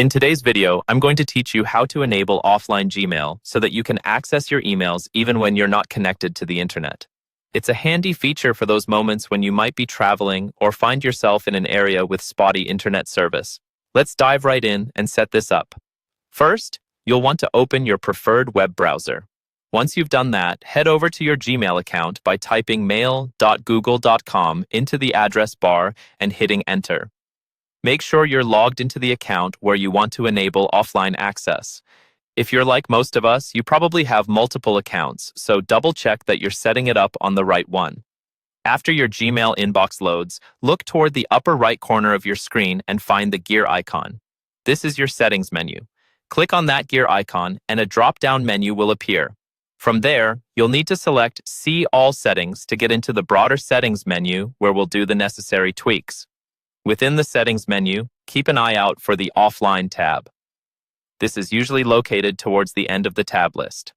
In today's video, I'm going to teach you how to enable offline Gmail so that you can access your emails even when you're not connected to the internet. It's a handy feature for those moments when you might be traveling or find yourself in an area with spotty internet service. Let's dive right in and set this up. First, you'll want to open your preferred web browser. Once you've done that, head over to your Gmail account by typing mail.google.com into the address bar and hitting enter. Make sure you're logged into the account where you want to enable offline access. If you're like most of us, you probably have multiple accounts, so double-check that you're setting it up on the right one. After your Gmail inbox loads, look toward the upper right corner of your screen and find the gear icon. This is your settings menu. Click on that gear icon and a drop-down menu will appear. From there, you'll need to select See All Settings to get into the broader settings menu where we'll do the necessary tweaks. Within the settings menu, keep an eye out for the Offline tab. This is usually located towards the end of the tab list.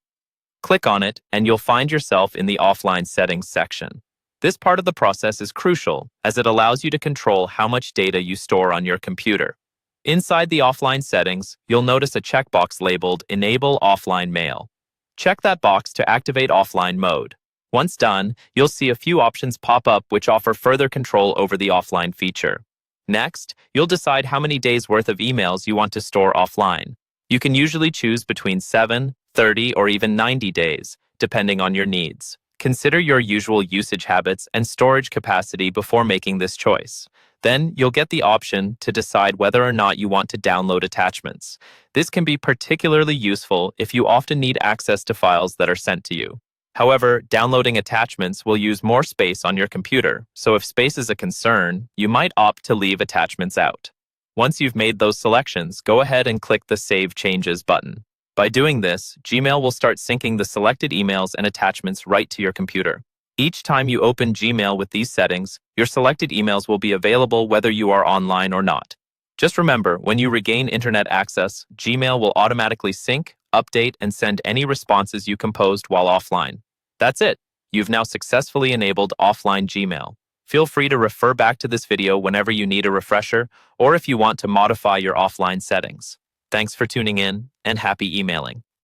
Click on it and you'll find yourself in the Offline Settings section. This part of the process is crucial as it allows you to control how much data you store on your computer. Inside the offline settings, you'll notice a checkbox labeled Enable Offline Mail. Check that box to activate offline mode. Once done, you'll see a few options pop up which offer further control over the offline feature. Next, you'll decide how many days' worth of emails you want to store offline. You can usually choose between 7, 30, or even 90 days, depending on your needs. Consider your usual usage habits and storage capacity before making this choice. Then, you'll get the option to decide whether or not you want to download attachments. This can be particularly useful if you often need access to files that are sent to you. However, downloading attachments will use more space on your computer, so if space is a concern, you might opt to leave attachments out. Once you've made those selections, go ahead and click the Save Changes button. By doing this, Gmail will start syncing the selected emails and attachments right to your computer. Each time you open Gmail with these settings, your selected emails will be available whether you are online or not. Just remember, when you regain internet access, Gmail will automatically sync, update, and send any responses you composed while offline. That's it. You've now successfully enabled offline Gmail. Feel free to refer back to this video whenever you need a refresher or if you want to modify your offline settings. Thanks for tuning in and happy emailing.